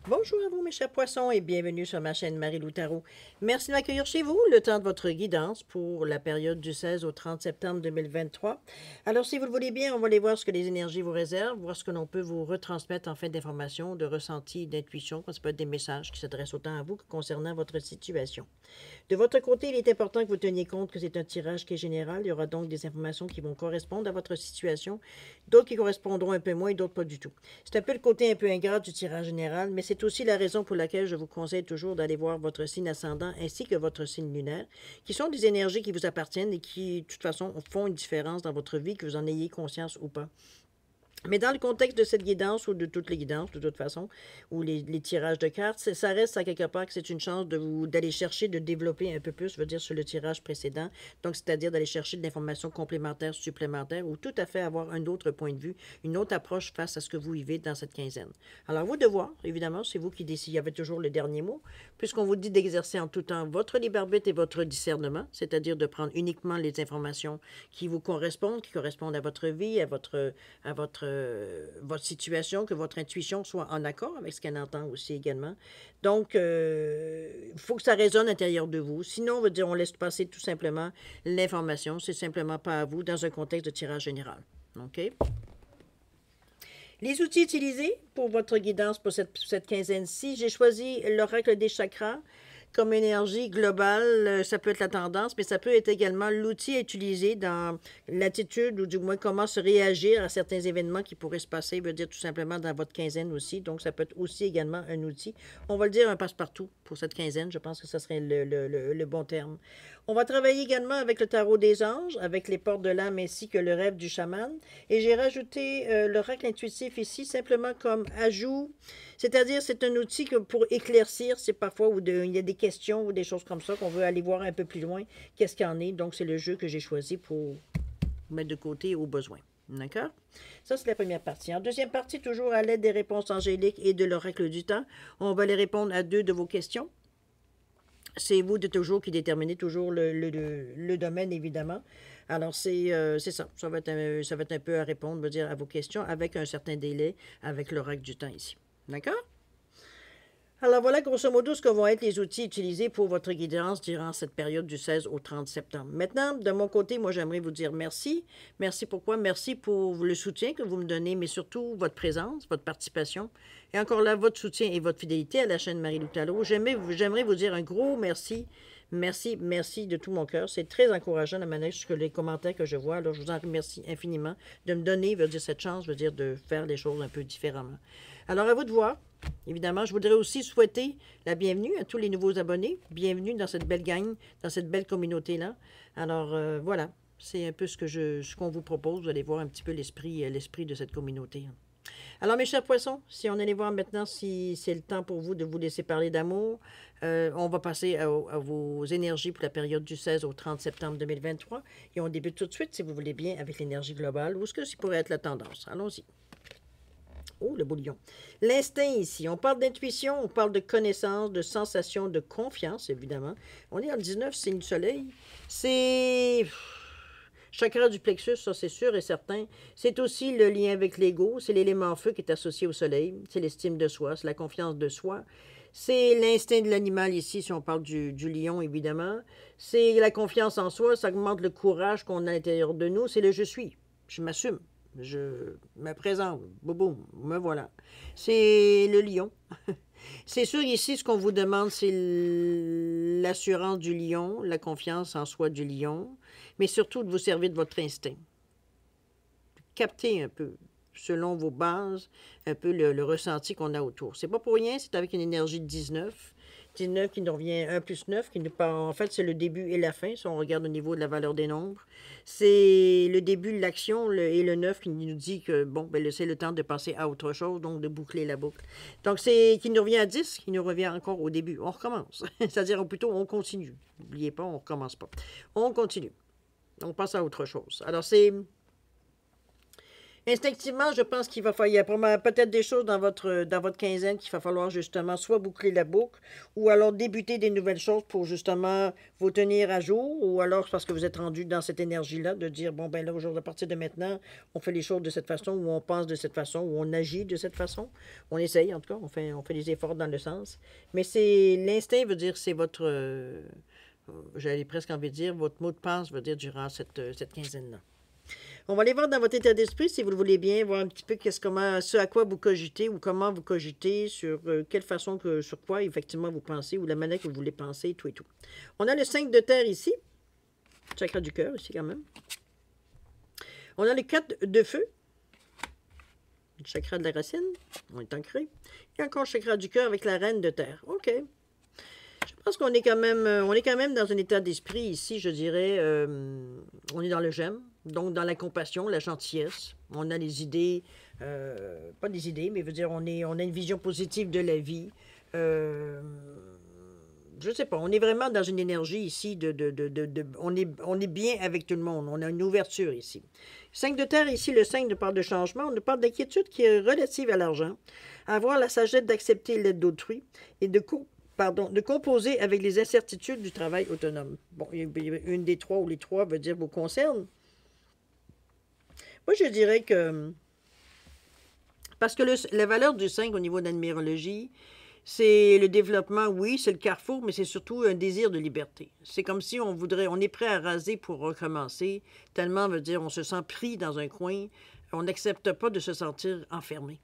Bonjour à vous, mes chers poissons, et bienvenue sur ma chaîne Marie-Lou Tarot. Merci de m'accueillir chez vous, le temps de votre guidance pour la période du 16 au 30 septembre 2023. Alors, si vous le voulez bien, on va aller voir ce que les énergies vous réservent, voir ce que l'on peut vous retransmettre en fait d'informations, de ressentis, d'intuition, ça peut être des messages qui s'adressent autant à vous que concernant votre situation. De votre côté, il est important que vous teniez compte que c'est un tirage qui est général. Il y aura donc des informations qui vont correspondre à votre situation, d'autres qui correspondront un peu moins et d'autres pas du tout. C'est un peu le côté un peu ingrat du tirage général, mais c'est aussi la raison pour laquelle je vous conseille toujours d'aller voir votre signe ascendant ainsi que votre signe lunaire, qui sont des énergies qui vous appartiennent et qui, de toute façon, font une différence dans votre vie, que vous en ayez conscience ou pas. Mais dans le contexte de cette guidance, ou de toutes les guidances, de toute façon, ou les tirages de cartes, ça reste à quelque part que c'est une chance d'aller chercher, de développer un peu plus, je veux dire, sur le tirage précédent. Donc, c'est-à-dire d'aller chercher de l'information complémentaire, supplémentaire, ou tout à fait avoir un autre point de vue, une autre approche face à ce que vous vivez dans cette quinzaine. Alors, vous de voir, évidemment, c'est vous qui décidez. Il y avait toujours le dernier mot, puisqu'on vous dit d'exercer en tout temps votre libre arbitre et votre discernement, c'est-à-dire de prendre uniquement les informations qui vous correspondent, qui correspondent à votre vie, votre situation, que votre intuition soit en accord avec ce qu'elle entend aussi également. Donc, il faut que ça résonne à l'intérieur de vous. Sinon, on va dire, on laisse passer tout simplement l'information. C'est simplement pas à vous dans un contexte de tirage général. OK? Les outils utilisés pour votre guidance pour cette quinzaine-ci, j'ai choisi l'oracle des chakras comme énergie globale. Ça peut être la tendance, mais ça peut être également l'outil à utiliser dans l'attitude ou du moins comment se réagir à certains événements qui pourraient se passer, veut dire tout simplement dans votre quinzaine aussi. Donc, ça peut être aussi également un outil. On va le dire un passe-partout pour cette quinzaine. Je pense que ce serait le bon terme. On va travailler également avec le tarot des anges, avec les portes de l'âme ainsi que le rêve du chaman. Et j'ai rajouté l'oracle intuitif ici simplement comme ajout. C'est-à-dire, c'est un outil que pour éclaircir, c'est parfois où il y a des questions ou des choses comme ça qu'on veut aller voir un peu plus loin. Qu'est-ce qu'il y en est? Donc, c'est le jeu que j'ai choisi pour mettre de côté au besoin. D'accord? Ça, c'est la première partie. En deuxième partie, toujours à l'aide des réponses angéliques et de l'oracle du temps, on va aller répondre à deux de vos questions. C'est vous de toujours qui déterminez toujours le domaine, évidemment. Alors, c'est ça. Ça va être un peu à répondre, veux dire, à vos questions avec un certain délai, avec l'oracle du temps ici. D'accord? Alors voilà grosso modo ce que vont être les outils utilisés pour votre guidance durant cette période du 16 au 30 septembre. Maintenant, de mon côté, moi j'aimerais vous dire merci. Merci pourquoi? Merci pour le soutien que vous me donnez, mais surtout votre présence, votre participation. Et encore là, votre soutien et votre fidélité à la chaîne Marie-Lou Talot. J'aimerais vous dire un gros merci. Merci, merci de tout mon cœur. C'est très encourageant la manière que les commentaires que je vois. Alors, je vous en remercie infiniment de me donner, veut dire, cette chance, veut dire, de faire les choses un peu différemment. Alors, à vous de voir. Évidemment, je voudrais aussi souhaiter la bienvenue à tous les nouveaux abonnés. Bienvenue dans cette belle gang, dans cette belle communauté-là. Alors, voilà, c'est un peu ce qu'on vous propose. Vous allez voir un petit peu l'esprit de cette communauté. Alors, mes chers poissons, si on allait voir maintenant si c'est le temps pour vous de vous laisser parler d'amour, on va passer à vos énergies pour la période du 16 au 30 septembre 2023. Et on débute tout de suite, si vous voulez bien, avec l'énergie globale. Où est-ce que ça pourrait être la tendance? Allons-y. Oh, le bouillon. L'instinct ici. On parle d'intuition, on parle de connaissance, de sensation, de confiance, évidemment. On est en 19, signe du soleil. C'est chakra du plexus, ça c'est sûr et certain. C'est aussi le lien avec l'ego. C'est l'élément feu qui est associé au soleil. C'est l'estime de soi, c'est la confiance de soi. C'est l'instinct de l'animal ici, si on parle du lion, évidemment. C'est la confiance en soi, ça augmente le courage qu'on a à l'intérieur de nous. C'est le je suis. Je m'assume. Je me présente, boum, me voilà. C'est le lion. C'est sûr, ici, ce qu'on vous demande, c'est l'assurance du lion, la confiance en soi du lion, mais surtout de vous servir de votre instinct. Capter un peu, selon vos bases, un peu le ressenti qu'on a autour. C'est pas pour rien, c'est avec une énergie de 19. 19 qui nous revient 1 plus 9, qui nous parle, en fait, c'est le début et la fin, si on regarde au niveau de la valeur des nombres. C'est le début de l'action et le 9 qui nous dit que, bon, ben, c'est le temps de passer à autre chose, donc de boucler la boucle. Donc, c'est qui nous revient à 10, qui nous revient encore au début. On recommence. C'est-à-dire, ou plutôt, on continue. N'oubliez pas, on ne recommence pas. On continue. On passe à autre chose. Alors, c'est Instinctivement, je pense qu'il va falloir, il y a peut-être des choses dans votre quinzaine qu'il va falloir justement soit boucler la boucle ou alors débuter des nouvelles choses pour justement vous tenir à jour ou alors parce que vous êtes rendu dans cette énergie-là de dire, bon, ben là, aujourd'hui, à partir de maintenant, on fait les choses de cette façon ou on pense de cette façon ou on agit de cette façon. On essaye, en tout cas, on fait des efforts dans le sens. Mais c'est l'instinct veut dire, c'est votre, j'allais presque envie de dire, votre mot de passe veut dire durant cette quinzaine-là. On va aller voir dans votre état d'esprit, si vous le voulez bien, voir un petit peu ce à quoi vous cogitez ou comment vous cogitez, sur quelle façon, sur quoi effectivement vous pensez ou la manière que vous voulez penser, tout et tout. On a le 5 de terre ici, chakra du cœur ici quand même. On a le 4 de feu, le chakra de la racine, on est ancré. Et encore le chakra du cœur avec la reine de terre. OK. Je pense qu'on est quand même dans un état d'esprit ici, je dirais, on est dans le j'aime, donc dans la compassion, la gentillesse. On a les idées, pas des idées, mais veut dire on a une vision positive de la vie. Je sais pas, on est vraiment dans une énergie ici on est bien avec tout le monde. On a une ouverture ici. 5 de terre ici, le 5 de part de changement. On nous parle d'inquiétude qui est relative à l'argent. Avoir la sagesse d'accepter l'aide d'autrui et de composer avec les incertitudes du travail autonome. Bon, une des trois ou les trois veut dire vous concerne. Moi, je dirais que... Parce que la valeur du 5 au niveau de la numérologie, c'est le développement, oui, c'est le carrefour, mais c'est surtout un désir de liberté. C'est comme si on est prêt à raser pour recommencer, tellement veut dire on se sent pris dans un coin, on n'accepte pas de se sentir enfermé.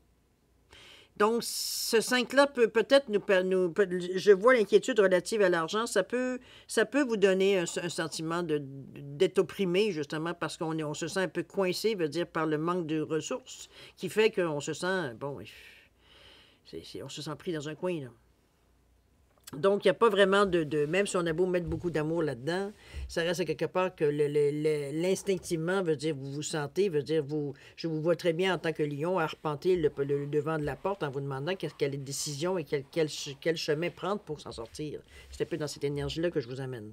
Donc, ce 5-là peut-être je vois l'inquiétude relative à l'argent, ça peut vous donner un sentiment d'être opprimé, justement, parce on se sent un peu coincé, veut dire, par le manque de ressources, qui fait qu'on se sent, bon, on se sent pris dans un coin, là. Donc, il n'y a pas vraiment même si on a beau mettre beaucoup d'amour là-dedans, ça reste à quelque part que l'instinctivement veut dire vous vous sentez, veut dire je vous vois très bien en tant que lion arpenter le devant de la porte en vous demandant quelle décision et quel chemin prendre pour s'en sortir. C'est un peu dans cette énergie-là que je vous amène.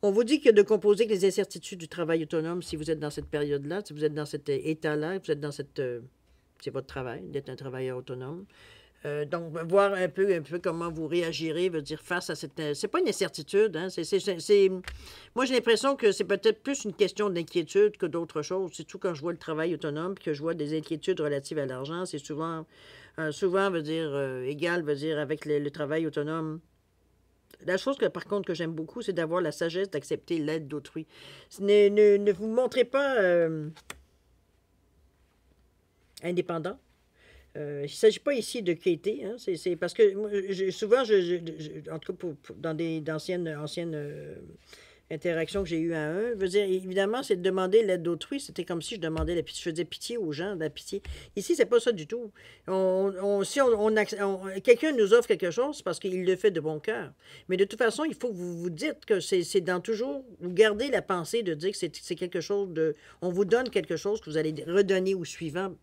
On vous dit que de composer avec les incertitudes du travail autonome, si vous êtes dans cette période-là, si vous êtes dans cet état-là, vous êtes dans c'est votre travail, d'être un travailleur autonome. Donc, voir un peu comment vous réagirez, veut dire face à cette... c'est pas une incertitude, hein? Moi, j'ai l'impression que c'est peut-être plus une question d'inquiétude que d'autre chose. C'est tout quand je vois le travail autonome puis que je vois des inquiétudes relatives à l'argent, c'est souvent veut dire, égal, veut dire, avec le travail autonome. La chose que, par contre, que j'aime beaucoup, c'est d'avoir la sagesse d'accepter l'aide d'autrui. Ne vous montrez pas indépendant. Il ne s'agit pas ici de quitter, hein, c'est parce que moi, souvent, en tout cas dans d'anciennes interactions que j'ai eues à un, veut dire, évidemment, c'est de demander l'aide d'autrui. C'était comme si je demandais la pitié, je faisais pitié aux gens, de la pitié. Ici, c'est pas ça du tout. Si quelqu'un nous offre quelque chose, c'est parce qu'il le fait de bon cœur. Mais de toute façon, il faut que vous vous dites que c'est dans toujours, vous gardez la pensée de dire que c'est quelque chose de... On vous donne quelque chose que vous allez redonner au suivant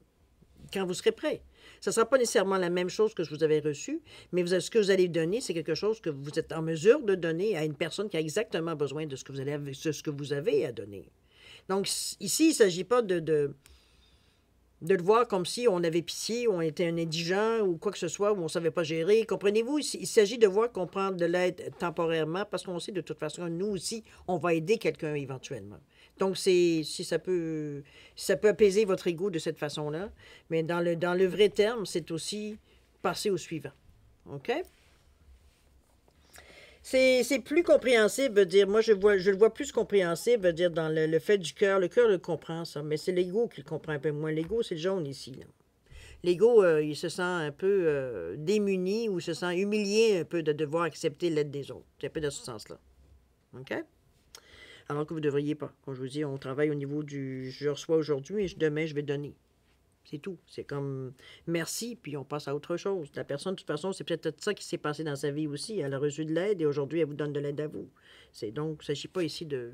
quand vous serez prêt. Ce ne sera pas nécessairement la même chose que je vous avais reçu, mais ce que vous allez donner, c'est quelque chose que vous êtes en mesure de donner à une personne qui a exactement besoin de ce que vous avez à donner. Donc, ici, il ne s'agit pas de le voir comme si on avait pitié, on était un indigent ou quoi que ce soit, ou on ne savait pas gérer. Comprenez-vous? Il s'agit de voir qu'on prend de l'aide temporairement parce qu'on sait de toute façon, nous aussi, on va aider quelqu'un éventuellement. Donc, si ça peut apaiser votre ego de cette façon-là, mais dans le vrai terme, c'est aussi passer au suivant. OK? C'est plus compréhensible, veut dire, moi je le vois plus compréhensible, veut dire dans le fait du cœur. Le cœur le comprend, ça, mais c'est l'ego qui le comprend un peu moins. L'ego, c'est le jaune ici, là. L'ego, il se sent un peu démuni ou se sent humilié un peu de devoir accepter l'aide des autres. C'est un peu dans ce sens-là. OK? Alors que vous ne devriez pas. Comme je vous dis, on travaille au niveau du je reçois aujourd'hui et demain, je vais donner. C'est tout. C'est comme merci, puis on passe à autre chose. La personne, de toute façon, c'est peut-être ça qui s'est passé dans sa vie aussi. Elle a reçu de l'aide et aujourd'hui, elle vous donne de l'aide à vous. Donc, il ne s'agit pas ici de...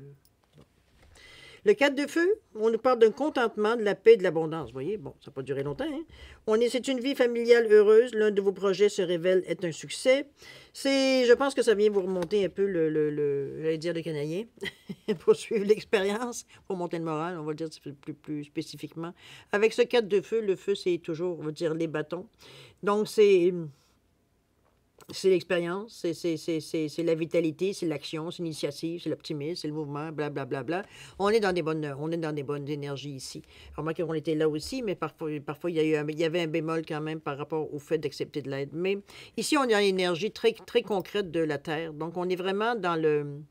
Le 4 de feu, on nous parle d'un contentement, de la paix, de l'abondance. Vous voyez, bon, ça n'a pas duré longtemps. Hein? C'est une vie familiale heureuse. L'un de vos projets se révèle être un succès. Je pense que ça vient vous remonter un peu j'allais dire le canadien, pour suivre l'expérience, pour monter le moral, on va le dire plus spécifiquement. Avec ce 4 de feu, le feu, c'est toujours, on va dire, les bâtons. Donc, c'est l'expérience, c'est la vitalité, c'est l'action, c'est l'initiative, c'est l'optimisme, c'est le mouvement, blablabla. Bla, bla, bla. On est dans des bonnes énergies ici. Remarquez qu'on était là aussi, mais parfois il y avait un bémol quand même par rapport au fait d'accepter de l'aide. Mais ici, on est dans l'énergie très, très concrète de la Terre. Donc, on est vraiment dans le...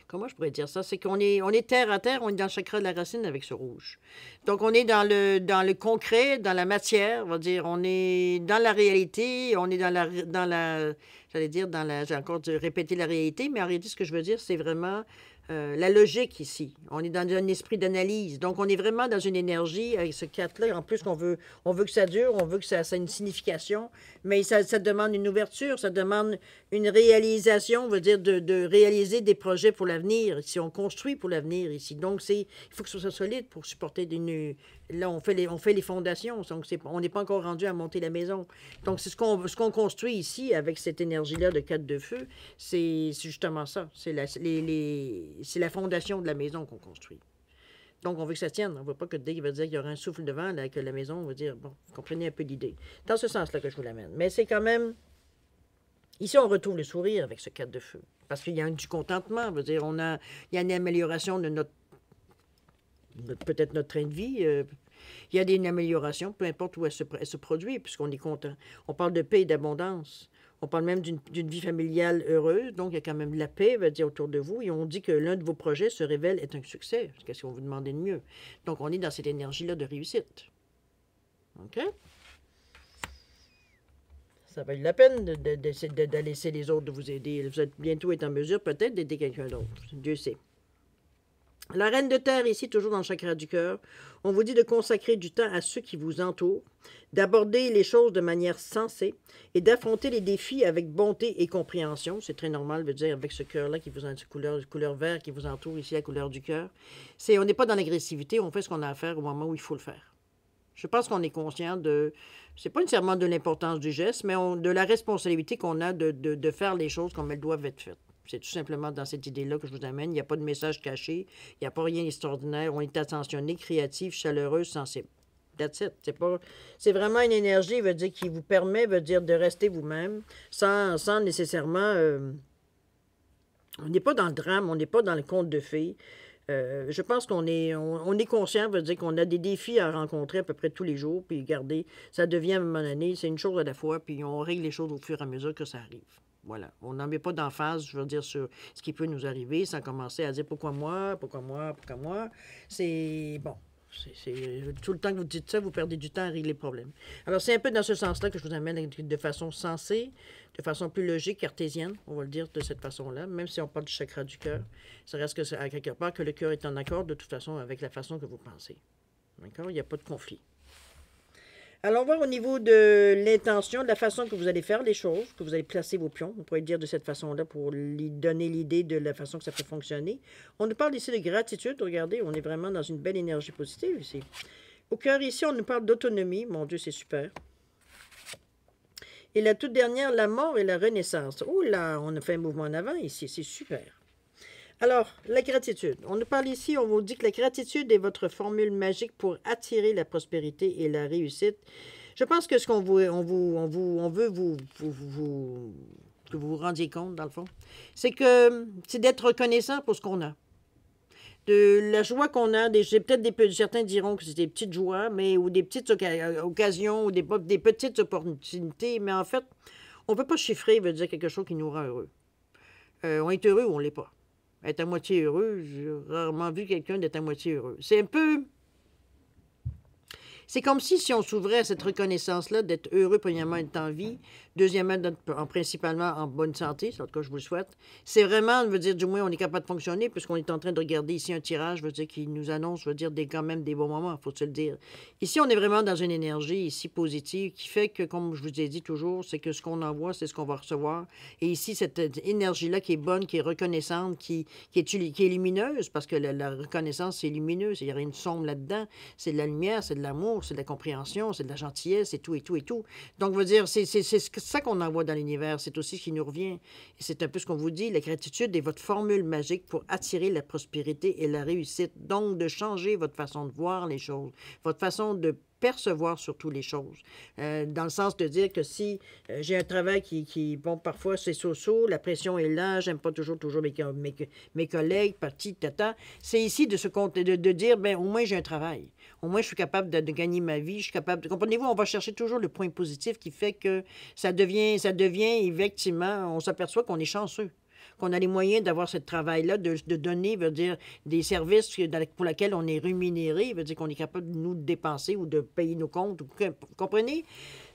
Comment je pourrais dire ça? C'est on est terre à terre, on est dans le chakra de la racine avec ce rouge. Donc, on est dans le concret, dans la matière, on va dire, on est dans la réalité, on est j'allais dire, j'ai encore répété la réalité, mais en réalité, ce que je veux dire, c'est vraiment la logique ici. On est dans un esprit d'analyse. Donc, on est vraiment dans une énergie avec ce 4-là. En plus, on veut que ça dure, on veut que ça ait une signification, mais ça demande une ouverture, ça demande une réalisation, on veut dire de réaliser des projets pour l'avenir. Si on construit pour l'avenir ici. Donc, il faut que ce soit solide pour supporter Là, on fait les fondations. Donc, on n'est pas encore rendu à monter la maison. Donc, c'est ce qu'on construit ici avec cette énergie-là de 4 de feu. C'est justement ça. C'est la fondation de la maison qu'on construit. Donc, on veut que ça tienne. On ne veut pas que dès qu'il va dire qu'il y aura un souffle de vent, là, que la maison va dire, bon, vous comprenez un peu l'idée. Dans ce sens-là que je vous l'amène. Mais c'est quand même... Ici, on retrouve le sourire avec ce 4 de feu. Parce qu'il y a du contentement. Veut dire, il y a une amélioration de peut-être notre train de vie. Il y a une amélioration, peu importe où elle se produit, puisqu'on est content. On parle de paix et d'abondance. On parle même d'une vie familiale heureuse, donc il y a quand même de la paix, veut dire, autour de vous, et on dit que l'un de vos projets se révèle être un succès. Qu'est-ce qu'on vous demandait de mieux? Donc, on est dans cette énergie-là de réussite. OK? Ça vaut la peine de laisser les autres de vous aider. Vous êtes bientôt en mesure peut-être d'aider quelqu'un d'autre. Dieu sait. La reine de terre, ici, toujours dans le chakra du cœur, on vous dit de consacrer du temps à ceux qui vous entourent, d'aborder les choses de manière sensée et d'affronter les défis avec bonté et compréhension. C'est très normal, veut dire, avec ce cœur-là, couleur vert qui vous entoure, ici, la couleur du cœur. On n'est pas dans l'agressivité, on fait ce qu'on a à faire au moment où il faut le faire. Je pense qu'on est conscient c'est pas nécessairement de l'importance du geste, mais de la responsabilité qu'on a de faire les choses comme elles doivent être faites. C'est tout simplement dans cette idée-là que je vous amène. Il n'y a pas de message caché. Il n'y a pas rien d'extraordinaire. On est attentionné, créatif, chaleureux, sensible. That's it. C'est vraiment une énergie, veut dire, qui vous permet, veut dire, de rester vous-même sans nécessairement... on n'est pas dans le drame, on n'est pas dans le conte de fées. Je pense qu'on est conscient, veut dire qu'on a des défis à rencontrer à peu près tous les jours, puis regardez, ça devient à un moment donné, c'est une chose à la fois, puis on règle les choses au fur et à mesure que ça arrive. Voilà. On n'en met pas d'emphase, je veux dire, sur ce qui peut nous arriver sans commencer à dire pourquoi moi. C'est bon. Tout le temps que vous dites ça, vous perdez du temps à régler les problèmes. Alors, c'est un peu dans ce sens-là que je vous amène de façon sensée, de façon plus logique, cartésienne, on va le dire de cette façon-là, même si on parle du chakra du cœur. Ça reste à quelque part que le cœur est en accord de toute façon avec la façon que vous pensez. D'accord? Il n'y a pas de conflit. Allons voir au niveau de l'intention, de la façon que vous allez faire les choses, que vous allez placer vos pions. On pourrait dire de cette façon-là pour lui donner l'idée de la façon que ça peut fonctionner. On nous parle ici de gratitude. Regardez, on est vraiment dans une belle énergie positive ici. Au cœur ici, on nous parle d'autonomie. Mon Dieu, c'est super. Et la toute dernière, la mort et la renaissance. Oh là, on a fait un mouvement en avant ici. C'est super. Alors, la gratitude. On nous parle ici, on vous dit que la gratitude est votre formule magique pour attirer la prospérité et la réussite. Je pense que ce qu'on veut, on veut que vous vous rendiez compte, dans le fond, c'est d'être reconnaissant pour ce qu'on a. De la joie qu'on a, certains diront que c'est des petites joies, ou des petites occasions, ou des petites opportunités, mais en fait, on ne peut pas chiffrer, veut dire quelque chose qui nous rend heureux. On est heureux ou on ne l'est pas. Être à moitié heureux, j'ai rarement vu quelqu'un d'être à moitié heureux. C'est un peu... C'est comme si on s'ouvrait à cette reconnaissance-là d'être heureux, premièrement, d'être en vie, deuxièmement, principalement en bonne santé, c'est en tout cas, je vous le souhaite. C'est vraiment, je veux dire, du moins, on est capable de fonctionner, puisqu'on est en train de regarder ici un tirage, je veux dire, qui nous annonce, je veux dire, quand même des bons moments, il faut se le dire. Ici, on est vraiment dans une énergie ici positive qui fait que, comme je vous ai dit toujours, c'est que ce qu'on envoie, c'est ce qu'on va recevoir. Et ici, cette énergie-là qui est bonne, qui est reconnaissante, qui est lumineuse, parce que la reconnaissance, c'est lumineux, il n'y a rien de sombre là-dedans. C'est de la lumière, c'est de l'amour, c'est de la compréhension, c'est de la gentillesse, c'est tout et tout et tout. Donc, je veux dire, c'est ça qu'on envoie dans l'univers. C'est aussi ce qui nous revient. Et c'est un peu ce qu'on vous dit. La gratitude est votre formule magique pour attirer la prospérité et la réussite. Donc, de changer votre façon de voir les choses, votre façon de percevoir surtout les choses. Dans le sens de dire que si j'ai un travail bon, parfois c'est so-so, la pression est là, j'aime pas toujours mes collègues, partis, tata, c'est ici de dire, ben au moins j'ai un travail. Au moins je suis capable de gagner ma vie, je suis capable de... Comprenez-vous, on va chercher toujours le point positif qui fait que ça devient effectivement, on s'aperçoit qu'on est chanceux, qu'on a les moyens d'avoir ce travail-là, de donner, veut dire, des services pour lesquels on est rémunéré, veut dire qu'on est capable de nous dépenser ou de payer nos comptes. Vous comprenez?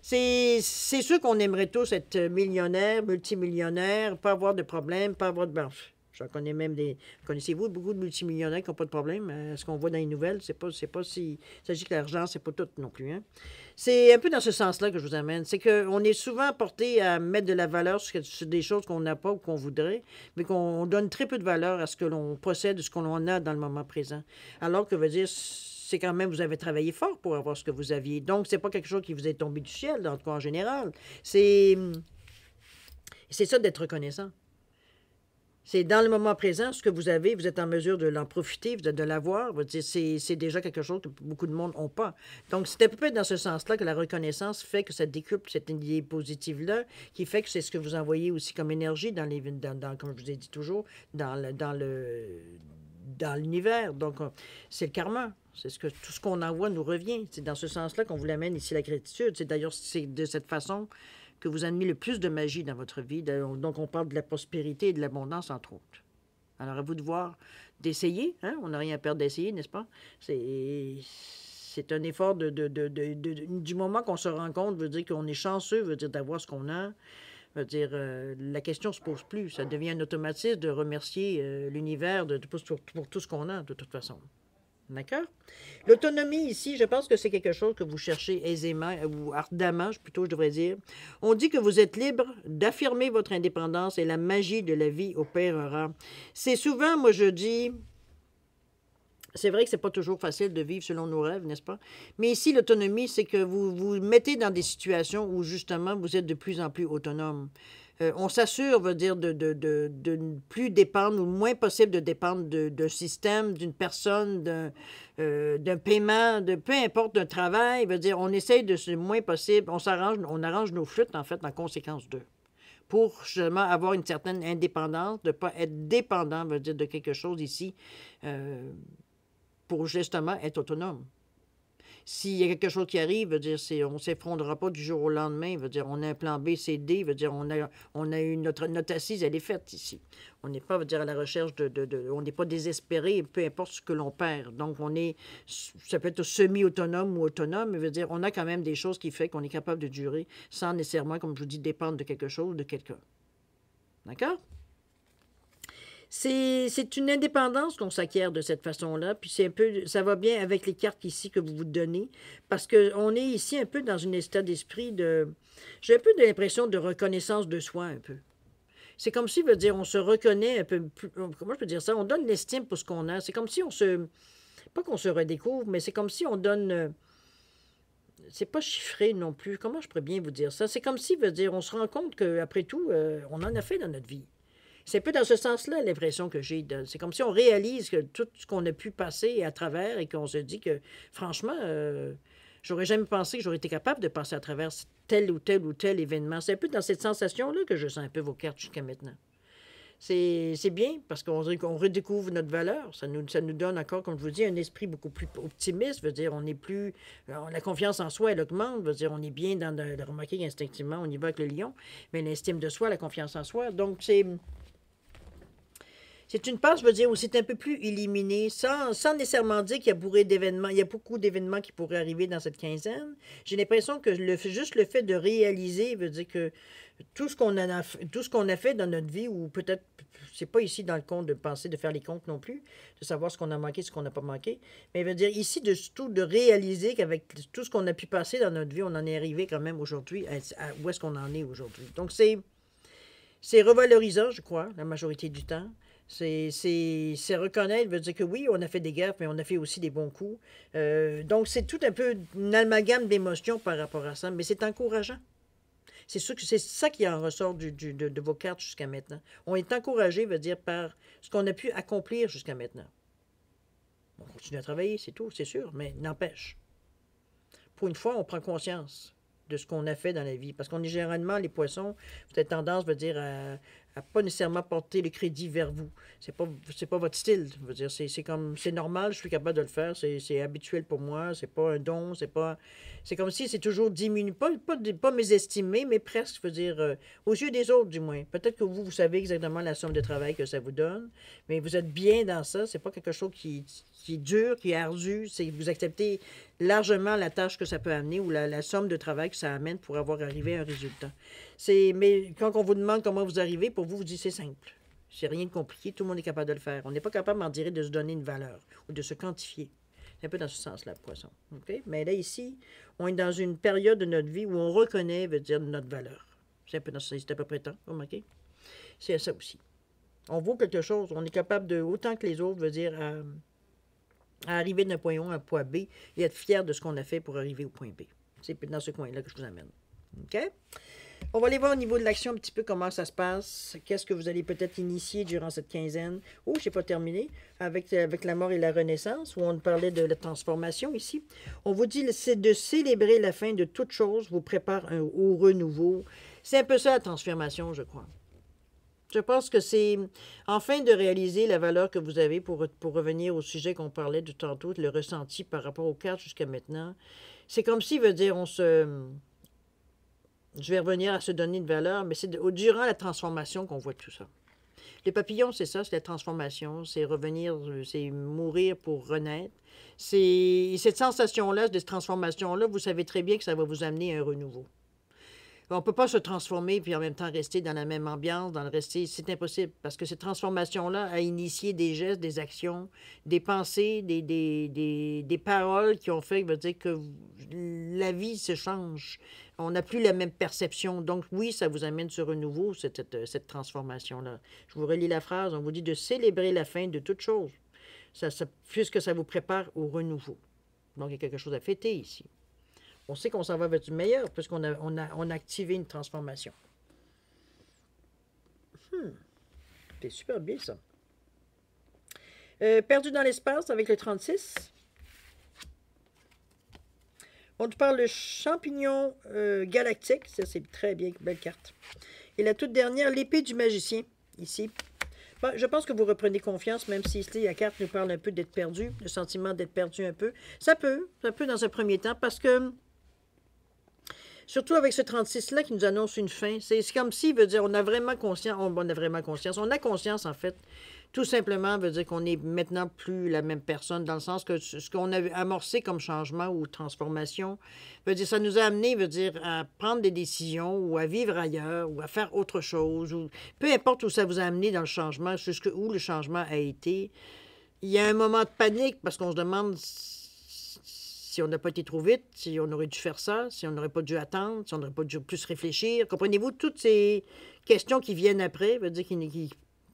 C'est sûr qu'on aimerait tous être millionnaires, multimillionnaires, pas avoir de problème, pas avoir de... Ben, j'en connais même des... Connaissez-vous beaucoup de multimillionnaires qui n'ont pas de problème? Ce qu'on voit dans les nouvelles, c'est pas si... Il s'agit que l'argent, c'est pas tout non plus, hein? C'est un peu dans ce sens-là que je vous amène. C'est qu'on est souvent porté à mettre de la valeur sur des choses qu'on n'a pas ou qu'on voudrait, mais qu'on donne très peu de valeur à ce que l'on possède, ce qu'on a dans le moment présent. Alors que, veut dire, c'est quand même, vous avez travaillé fort pour avoir ce que vous aviez. Donc, c'est pas quelque chose qui vous est tombé du ciel, en tout cas en général. C'est ça d'être reconnaissant. C'est dans le moment présent, ce que vous avez, vous êtes en mesure de l'en profiter, de l'avoir. C'est déjà quelque chose que beaucoup de monde n'ont pas. Donc, c'est à peu près dans ce sens-là que la reconnaissance fait que ça décuple cette idée positive-là, qui fait que c'est ce que vous envoyez aussi comme énergie comme je vous ai dit toujours, dans l'univers. Donc, c'est le karma. C'est tout ce qu'on envoie nous revient. C'est dans ce sens-là qu'on vous l'amène ici, la gratitude. C'est d'ailleurs, c'est de cette façon que vous amenez le plus de magie dans votre vie. Donc, on parle de la prospérité et de l'abondance, entre autres. Alors, à vous de voir, d'essayer. Hein? On n'a rien à perdre d'essayer, n'est-ce pas? C'est un effort du moment qu'on se rend compte, veut dire qu'on est chanceux, veut dire d'avoir ce qu'on a. Veut dire, la question ne se pose plus. Ça devient un automatisme de remercier l'univers pour tout ce qu'on a, de toute façon. D'accord? L'autonomie ici, je pense que c'est quelque chose que vous cherchez aisément, ou ardemment, plutôt, je devrais dire. On dit que vous êtes libre d'affirmer votre indépendance et la magie de la vie opérera. C'est souvent, moi, je dis... C'est vrai que c'est pas toujours facile de vivre selon nos rêves, n'est-ce pas? Mais ici, l'autonomie, c'est que vous vous mettez dans des situations où, justement, vous êtes de plus en plus autonome. On s'assure, veut dire, de ne plus dépendre, ou le moins possible de dépendre d'un système, d'une personne, d'un paiement, peu importe, d'un travail. Veut dire, on essaye de le moins possible, on arrange nos flûtes, en fait, en conséquence d'eux, pour justement avoir une certaine indépendance, de ne pas être dépendant, veut dire, de quelque chose ici, pour justement être autonome. S'il y a quelque chose qui arrive, veut dire, on ne s'effondrera pas du jour au lendemain. Veut dire, on a un plan B, C, D. Veut dire, on a notre assise, elle est faite ici. On n'est pas, veut dire, à la recherche on n'est pas désespéré, peu importe ce que l'on perd. Donc, ça peut être semi-autonome ou autonome, mais veut dire, on a quand même des choses qui font qu'on est capable de durer sans nécessairement, comme je vous dis, dépendre de quelque chose ou de quelqu'un. D'accord? C'est une indépendance qu'on s'acquiert de cette façon-là, puis ça va bien avec les cartes ici que vous vous donnez, parce qu'on est ici un peu dans un état d'esprit j'ai un peu l'impression de reconnaissance de soi, un peu. C'est comme si, veut dire, on se reconnaît un peu plus, comment je peux dire ça, on donne l'estime pour ce qu'on a, c'est comme si pas qu'on se redécouvre, mais c'est comme si on donne, c'est pas chiffré non plus, comment je pourrais bien vous dire ça, c'est comme si, veut dire, on se rend compte qu'après tout, on en a fait dans notre vie. C'est un peu dans ce sens-là l'impression que j'ai. C'est comme si on réalise que tout ce qu'on a pu passer à travers et qu'on se dit que, franchement, j'aurais jamais pensé que j'aurais été capable de passer à travers tel ou tel événement. C'est un peu dans cette sensation-là que je sens un peu vos cartes jusqu'à maintenant. C'est bien parce qu'on redécouvre notre valeur. Ça nous donne encore, comme je vous dis, un esprit beaucoup plus optimiste. Veut dire, on est plus... la confiance en soi, elle augmente. Veut dire, on est bien dans de remarquer qu'instinctivement, on y va avec le lion. Mais l'estime de soi, la confiance en soi. Donc, C'est une passe, je veux dire, où c'est un peu plus éliminé, sans nécessairement dire qu'il y a bourré d'événements. Il y a beaucoup d'événements qui pourraient arriver dans cette quinzaine. J'ai l'impression que juste le fait de réaliser veut dire que tout ce qu'on a fait dans notre vie, ou peut-être, c'est pas ici dans le compte de penser, de faire les comptes non plus, de savoir ce qu'on a manqué, ce qu'on n'a pas manqué, mais veut dire ici, surtout de réaliser qu'avec tout ce qu'on a pu passer dans notre vie, on en est arrivé quand même aujourd'hui où est-ce qu'on en est aujourd'hui. Donc, c'est revalorisant, je crois, la majorité du temps. C'est reconnaître, veut dire que oui, on a fait des gaffes, mais on a fait aussi des bons coups. Donc, c'est tout un peu une amalgame d'émotions par rapport à ça, mais c'est encourageant. C'est sûr que c'est ça qui en ressort de vos cartes jusqu'à maintenant. On est encouragé, veut dire, par ce qu'on a pu accomplir jusqu'à maintenant. On continue à travailler, c'est tout, c'est sûr, mais n'empêche. Pour une fois, on prend conscience de ce qu'on a fait dans la vie. Parce qu'on est généralement, les poissons, vous avez tendance, veut dire, à pas nécessairement porter le crédit vers vous. C'est pas votre style. Veut dire, c'est comme, c'est normal, je suis capable de le faire, c'est habituel pour moi, c'est pas un don, c'est comme si c'est toujours diminué, pas mésestimé, mais presque, je veux dire, aux yeux des autres, du moins. Peut-être que vous savez exactement la somme de travail que ça vous donne, mais vous êtes bien dans ça, c'est pas quelque chose qui est dur, qui est ardu, c'est vous acceptez largement la tâche que ça peut amener ou la somme de travail que ça amène pour avoir arrivé à un résultat. Mais quand on vous demande comment vous arrivez, pour vous, vous dites c'est simple. C'est rien de compliqué, tout le monde est capable de le faire. On n'est pas capable, on dirait, de se donner une valeur ou de se quantifier. C'est un peu dans ce sens-là, poisson. Okay? Mais là, ici, on est dans une période de notre vie où on reconnaît, veut dire, notre valeur. C'est un peu dans ce sens, c'est à peu près temps, remarquez? C'est ça aussi. On vaut quelque chose, on est capable de, autant que les autres, veut dire, à arriver d'un point A à un point B et être fier de ce qu'on a fait pour arriver au point B. C'est dans ce coin-là que je vous amène. OK? On va aller voir au niveau de l'action un petit peu comment ça se passe. Qu'est-ce que vous allez peut-être initier durant cette quinzaine. Oh, je n'ai pas terminé. Avec la mort et la renaissance, où on parlait de la transformation ici. On vous dit c'est de célébrer la fin de toute chose, vous prépare au renouveau. C'est un peu ça la transformation, je crois. Je pense que c'est enfin de réaliser la valeur que vous avez pour revenir au sujet qu'on parlait de tantôt, le ressenti par rapport aux cartes jusqu'à maintenant. C'est comme s'il veut dire je vais revenir à se donner une valeur, mais c'est durant la transformation qu'on voit tout ça. Les papillons, c'est ça, c'est la transformation, c'est revenir, c'est mourir pour renaître. C'est cette sensation-là, de cette transformation-là, vous savez très bien que ça va vous amener à un renouveau. On ne peut pas se transformer puis en même temps rester dans la même ambiance, c'est impossible, parce que cette transformation-là a initié des gestes, des actions, des pensées, des paroles qui ont fait, veut dire que la vie se change. On n'a plus la même perception. Donc oui, ça vous amène sur un renouveau, cette transformation-là. Je vous relis la phrase, on vous dit de célébrer la fin de toute chose, puisque ça vous prépare au renouveau. Donc il y a quelque chose à fêter ici. On sait qu'on s'en va vers du meilleur puisqu'on a activé une transformation. C'est super bien, ça. Perdu dans l'espace avec le 36. On nous parle de champignon galactique. Ça, c'est très bien, belle carte. Et la toute dernière, l'épée du magicien, ici. Bon, je pense que vous reprenez confiance, même si ici, la carte nous parle un peu d'être perdu, le sentiment d'être perdu un peu. Ça peut dans un premier temps, parce que surtout avec ce 36-là qui nous annonce une fin. C'est comme s'il veut dire on a vraiment conscience. On a conscience, en fait. Tout simplement veut dire qu'on n'est maintenant plus la même personne, dans le sens que ce qu'on a amorcé comme changement ou transformation, veut dire ça nous a amené, veut dire, à prendre des décisions ou à vivre ailleurs ou à faire autre chose. Ou peu importe où ça vous a amené dans le changement, jusqu'où le changement a été. Il y a un moment de panique parce qu'on se demande si on n'a pas été trop vite, si on aurait dû faire ça, si on n'aurait pas dû attendre, si on n'aurait pas dû plus réfléchir. Comprenez-vous, toutes ces questions qui viennent après, veut dire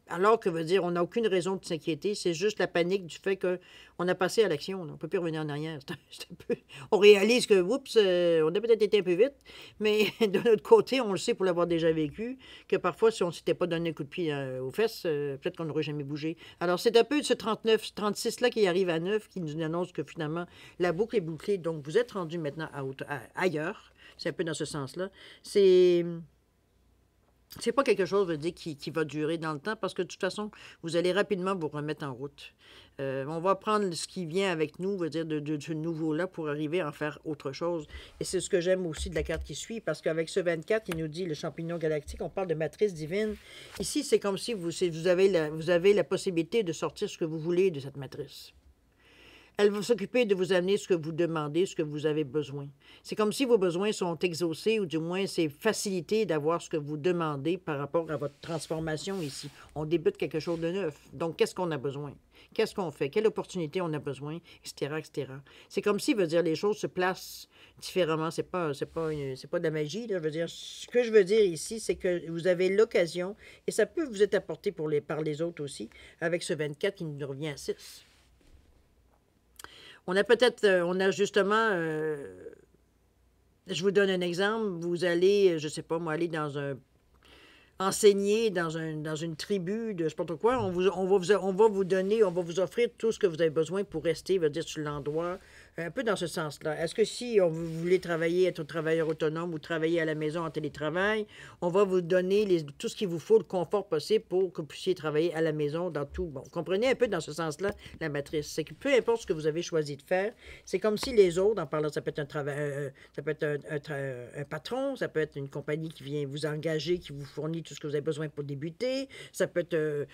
alors que veut dire on n'a aucune raison de s'inquiéter, c'est juste la panique du fait qu'on a passé à l'action. On ne peut plus revenir en arrière. On réalise que, oups, on a peut-être été un peu vite, mais de notre côté, on le sait pour l'avoir déjà vécu, que parfois, si on ne s'était pas donné un coup de pied aux fesses, peut-être qu'on n'aurait jamais bougé. Alors, c'est un peu ce 36-là qui arrive à 9, qui nous annonce que finalement, la boucle est bouclée. Donc, vous êtes rendu maintenant ailleurs. C'est un peu dans ce sens-là. C'est C'est pas quelque chose, je veux dire, qui va durer dans le temps parce que de toute façon, vous allez rapidement vous remettre en route. On va prendre ce qui vient avec nous, veut dire, de ce nouveau-là pour arriver à en faire autre chose. Et c'est ce que j'aime aussi de la carte qui suit parce qu'avec ce 24, il nous dit le champignon galactique, on parle de matrice divine. Ici, c'est comme si vous avez la possibilité de sortir ce que vous voulez de cette matrice. Elle va s'occuper de vous amener ce que vous demandez, ce que vous avez besoin. C'est comme si vos besoins sont exaucés, ou du moins c'est facilité d'avoir ce que vous demandez par rapport à votre transformation ici. On débute quelque chose de neuf. Donc, qu'est-ce qu'on a besoin? Qu'est-ce qu'on fait? Quelle opportunité on a besoin? Etc., etc. C'est comme si, veut dire, les choses se placent différemment. C'est pas de la magie, là. Je veux dire, ce que je veux dire ici, c'est que vous avez l'occasion, et ça peut vous être apporté par les autres aussi, avec ce 24 qui nous revient à 6. On a justement, je vous donne un exemple, vous allez, je sais pas moi, aller enseigner dans une tribu de je sais pas trop quoi, on va vous donner, on va vous offrir tout ce que vous avez besoin pour rester, veut dire, sur l'endroit, un peu dans ce sens-là. Est-ce que si vous voulez travailler, être un travailleur autonome ou travailler à la maison en télétravail, on va vous donner tout ce qu'il vous faut, le confort possible pour que vous puissiez travailler à la maison dans tout. Bon, comprenez un peu dans ce sens-là la matrice. C'est que peu importe ce que vous avez choisi de faire, c'est comme si les autres, en parlant, ça peut être un travail, ça peut être un patron, ça peut être une compagnie qui vient vous engager, qui vous fournit tout ce que vous avez besoin pour débuter, ça peut être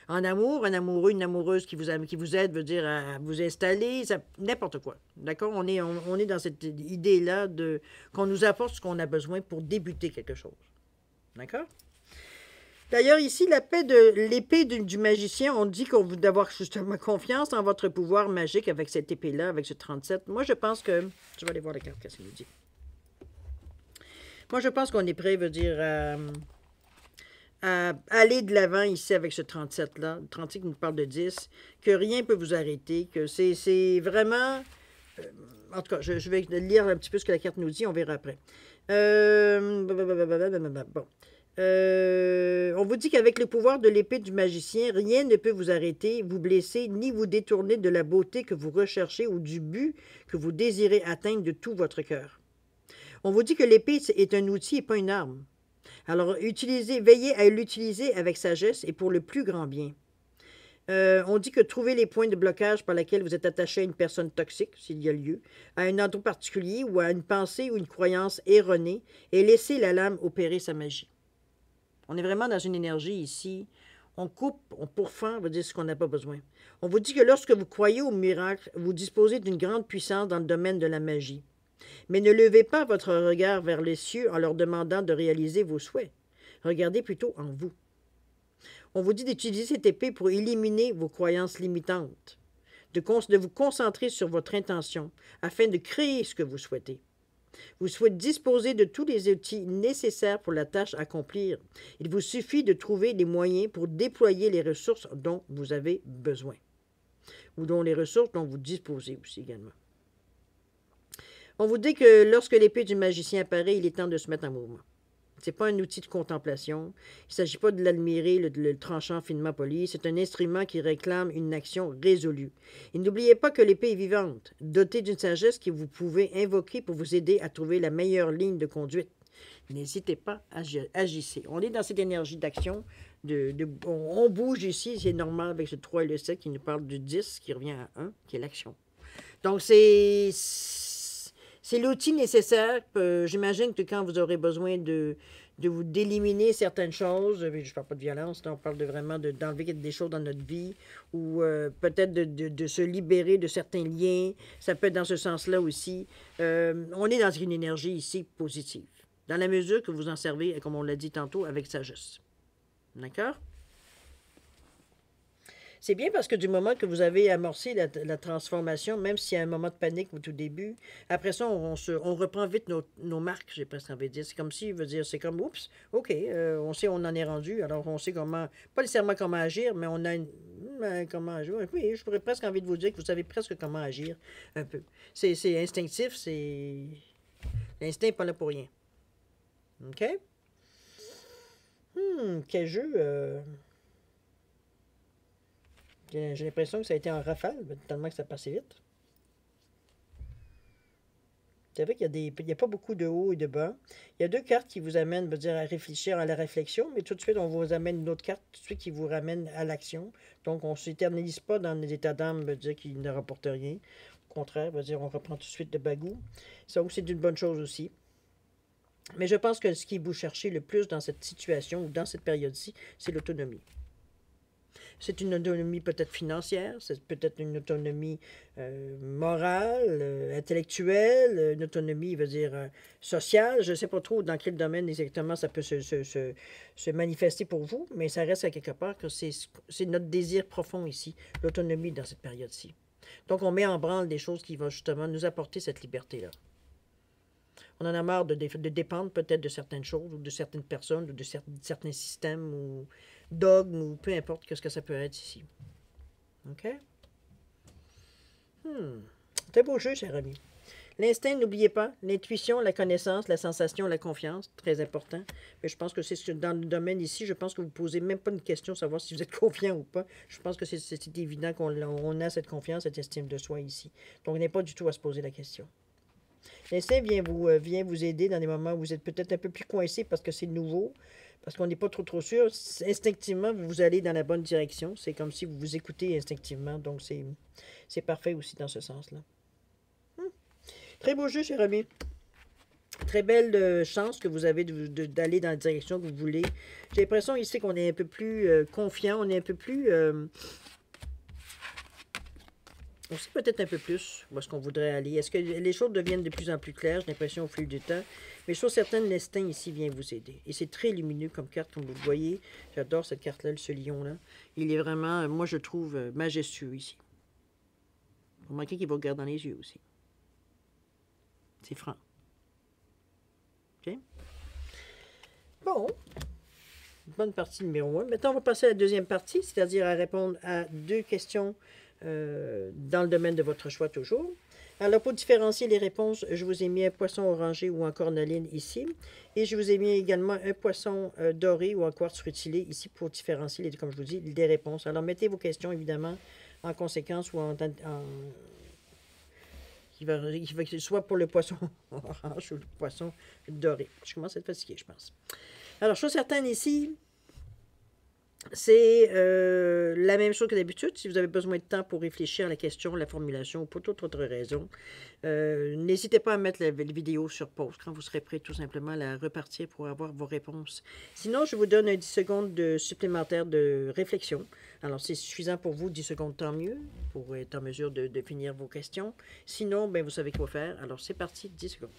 en amour, un amoureux, une amoureuse qui vous aide, veut dire à vous installer, n'importe quoi. D'accord? On est dans cette idée-là qu'on nous apporte ce qu'on a besoin pour débuter quelque chose. D'accord? D'ailleurs, ici, l'épée du magicien, on dit qu'on veut avoir justement confiance en votre pouvoir magique avec cette épée-là, avec ce 37. Moi, je pense que... Je vais aller voir la carte, qu'est-ce qu'elle nous dit. Moi, je pense qu'on est prêt, veut dire, à aller de l'avant ici avec ce 37-là, le 37 qui nous parle de 10, que rien ne peut vous arrêter, que c'est vraiment... en tout cas, je vais lire un petit peu ce que la carte nous dit, on verra après. Bon. On vous dit qu'avec le pouvoir de l'épée du magicien, rien ne peut vous arrêter, vous blesser, ni vous détourner de la beauté que vous recherchez ou du but que vous désirez atteindre de tout votre cœur. On vous dit que l'épée est un outil et pas une arme. Alors, veillez à l'utiliser avec sagesse et pour le plus grand bien. On dit que trouver les points de blocage par lesquels vous êtes attaché à une personne toxique, s'il y a lieu, à un endroit particulier ou à une pensée ou une croyance erronée, et laisser la lame opérer sa magie. On est vraiment dans une énergie ici. On coupe, on pourfend, on va dire ce qu'on n'a pas besoin. On vous dit que lorsque vous croyez au miracle, vous disposez d'une grande puissance dans le domaine de la magie. Mais ne levez pas votre regard vers les cieux en leur demandant de réaliser vos souhaits. Regardez plutôt en vous. On vous dit d'utiliser cette épée pour éliminer vos croyances limitantes, de vous concentrer sur votre intention afin de créer ce que vous souhaitez. Vous souhaitez disposer de tous les outils nécessaires pour la tâche à accomplir. Il vous suffit de trouver les moyens pour déployer les ressources dont vous avez besoin, ou dont les ressources dont vous disposez aussi également. On vous dit que lorsque l'épée du magicien apparaît, il est temps de se mettre en mouvement. Ce n'est pas un outil de contemplation. Il ne s'agit pas de l'admirer, le tranchant finement poli. C'est un instrument qui réclame une action résolue. Et n'oubliez pas que l'épée est vivante, dotée d'une sagesse que vous pouvez invoquer pour vous aider à trouver la meilleure ligne de conduite. N'hésitez pas, agissez. On est dans cette énergie d'action. On bouge ici, c'est normal avec ce 3 et le 7 qui nous parle du 10, qui revient à 1, qui est l'action. Donc, c'est l'outil nécessaire. J'imagine que quand vous aurez besoin d'éliminer certaines choses, je ne parle pas de violence, là, on parle vraiment d'enlever des choses dans notre vie, ou peut-être de se libérer de certains liens. Ça peut être dans ce sens-là aussi. On est dans une énergie ici positive, dans la mesure que vous en servez, comme on l'a dit tantôt, avec sagesse. D'accord? C'est bien parce que du moment que vous avez amorcé la transformation, même s'il y a un moment de panique au tout début, après ça, on reprend vite nos marques, j'ai presque envie de dire. C'est comme si, c'est comme, oups, OK, on sait où on en est rendu, alors on sait comment, pas nécessairement comment agir, mais on a comment agir. Oui, je pourrais presque envie de vous dire que vous savez presque comment agir, un peu. C'est instinctif, L'instinct n'est pas là pour rien. OK? Quel jeu... J'ai l'impression que ça a été en rafale, tellement que ça passait vite. Vous savez qu'il y a pas beaucoup de haut et de bas. Il y a deux cartes qui vous amènent, veut dire, à réfléchir à la réflexion, mais tout de suite, on vous amène une autre carte tout de suite qui vous ramène à l'action. Donc, on ne s'éternise pas dans les états d'âme, veut dire, qui ne rapportent rien. Au contraire, veut dire, on reprend tout de suite de bagou. Ça aussi, c'est une bonne chose aussi. Mais je pense que ce qui vous cherchez le plus dans cette situation ou dans cette période-ci, c'est l'autonomie. C'est une autonomie peut-être financière, c'est peut-être une autonomie morale, intellectuelle, une autonomie, veut dire, sociale. Je ne sais pas trop dans quel domaine exactement ça peut se manifester pour vous, mais ça reste à quelque part que c'est notre désir profond ici, l'autonomie dans cette période-ci. Donc, on met en branle des choses qui vont justement nous apporter cette liberté-là. On en a marre de dépendre peut-être de certaines choses ou de certaines personnes ou de certains systèmes ou dogmes ou peu importe ce que ça peut être ici. OK? C'est un beau jeu, cher ami. L'instinct, n'oubliez pas, l'intuition, la connaissance, la sensation, la confiance, très important. Mais je pense que c'est dans le domaine ici, je pense que vous ne posez même pas une question savoir si vous êtes confiant ou pas. Je pense que c'est évident qu'on a cette confiance, cette estime de soi ici. Donc, on n'est pas du tout à se poser la question. L'instinct vient vous aider dans des moments où vous êtes peut-être un peu plus coincé parce que c'est nouveau, parce qu'on n'est pas trop sûr. Instinctivement, vous allez dans la bonne direction. C'est comme si vous vous écoutez instinctivement. Donc, c'est parfait aussi dans ce sens-là. Très beau jeu, cher ami. Très belle chance que vous avez d'aller dans la direction que vous voulez. J'ai l'impression ici qu'on est un peu plus confiant, on est un peu plus... on sait peut-être un peu plus où est-ce qu'on voudrait aller. Est-ce que les choses deviennent de plus en plus claires? J'ai l'impression au fil du temps. Mais chose certaine, l'instinct ici vient vous aider. Et c'est très lumineux comme carte, comme vous le voyez. J'adore cette carte-là, ce lion-là. Il est vraiment, moi je trouve, majestueux ici. Vous remarquez qu'il vous regarde dans les yeux aussi. C'est franc. OK? Bon. Bonne partie numéro 1. Maintenant, on va passer à la deuxième partie, c'est-à-dire à répondre à deux questions dans le domaine de votre choix toujours. Alors, pour différencier les réponses, je vous ai mis un poisson orangé ou en cornaline ici. Et je vous ai mis également un poisson doré ou en quartz rutilé ici pour différencier, comme je vous dis, des réponses. Alors, mettez vos questions, évidemment, en conséquence ou soit pour le poisson orange ou le poisson doré. Je commence à être fatigué, je pense. Alors, chose certaine ici, c'est la même chose que d'habitude. Si vous avez besoin de temps pour réfléchir à la question, la formulation ou pour toute autre raison, n'hésitez pas à mettre la vidéo sur pause quand vous serez prêt tout simplement à la repartir pour avoir vos réponses. Sinon, je vous donne 10 secondes supplémentaires de réflexion. Alors, c'est suffisant pour vous, 10 secondes, tant mieux, pour être en mesure de finir vos questions. Sinon, ben, vous savez quoi faire. Alors, c'est parti, 10 secondes.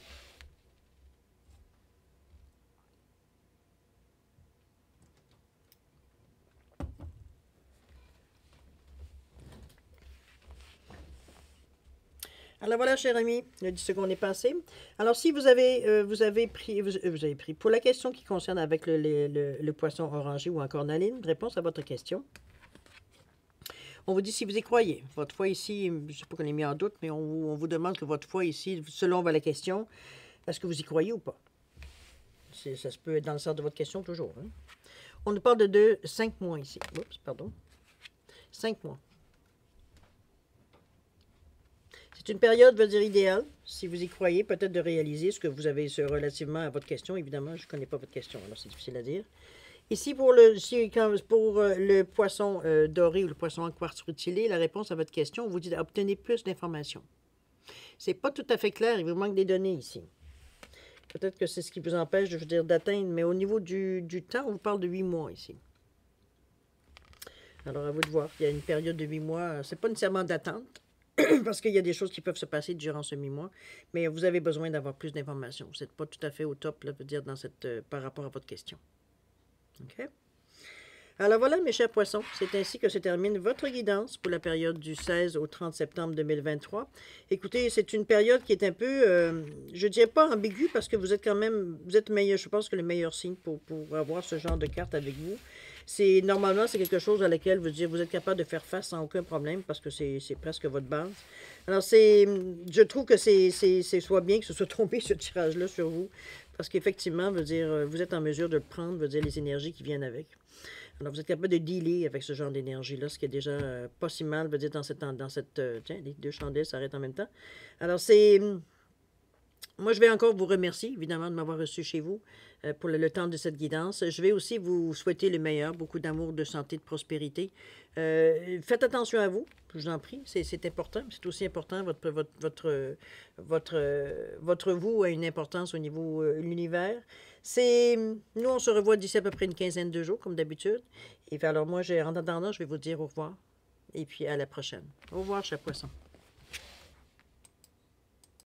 Alors voilà, cher ami, le 10 secondes est passé. Alors, si vous avez pris, pour la question qui concerne avec le poisson orangé ou en cornaline, réponse à votre question. On vous dit si vous y croyez. Votre foi ici, je ne sais pas qu'on est mis en doute, mais on vous demande que votre foi ici, selon la question, est-ce que vous y croyez ou pas? Ça se peut être dans le sens de votre question toujours. Hein? On nous parle de 5 mois ici. Oups, pardon. 5 mois. C'est une période, veut dire, idéale, si vous y croyez, peut-être de réaliser ce que vous avez relativement à votre question. Évidemment, je ne connais pas votre question, alors c'est difficile à dire. Ici, pour le poisson doré ou le poisson en quartz rutilé, la réponse à votre question, on vous dit d'obtenir plus d'informations. C'est pas tout à fait clair, il vous manque des données ici. Peut-être que c'est ce qui vous empêche, je veux dire, d'atteindre, mais au niveau du temps, on vous parle de 8 mois ici. Alors, à vous de voir. Il y a une période de 8 mois, c'est pas nécessairement d'attente, parce qu'il y a des choses qui peuvent se passer durant ce 8 mois, mais vous avez besoin d'avoir plus d'informations. Vous n'êtes pas tout à fait au top, là, je veux dire, par rapport à votre question. OK? Alors voilà, mes chers poissons, c'est ainsi que se termine votre guidance pour la période du 16 au 30 septembre 2023. Écoutez, c'est une période qui est un peu, je ne dirais pas ambiguë, parce que vous êtes quand même, vous êtes meilleur, je pense que le meilleur signe pour avoir ce genre de carte avec vous. Normalement, c'est quelque chose à laquelle vous êtes capable de faire face sans aucun problème, parce que c'est presque votre base. Alors, je trouve que c'est soit bien que ce soit tombé ce tirage-là sur vous, parce qu'effectivement, vous êtes en mesure de le prendre, les énergies qui viennent avec. Alors, vous êtes capable de dealer avec ce genre d'énergie-là, ce qui est déjà pas si mal, dans cette tiens, les deux chandelles s'arrêtent en même temps. Alors, Moi, je vais encore vous remercier, évidemment, de m'avoir reçu chez vous pour le temps de cette guidance. Je vais aussi vous souhaiter le meilleur, beaucoup d'amour, de santé, de prospérité. Faites attention à vous, je vous en prie, c'est important. C'est aussi important, votre vous a une importance au niveau de l'univers. Nous, on se revoit d'ici à peu près une quinzaine de jours, comme d'habitude. Et puis alors moi, en attendant, je vais vous dire au revoir. Et puis à la prochaine. Au revoir, cher poisson.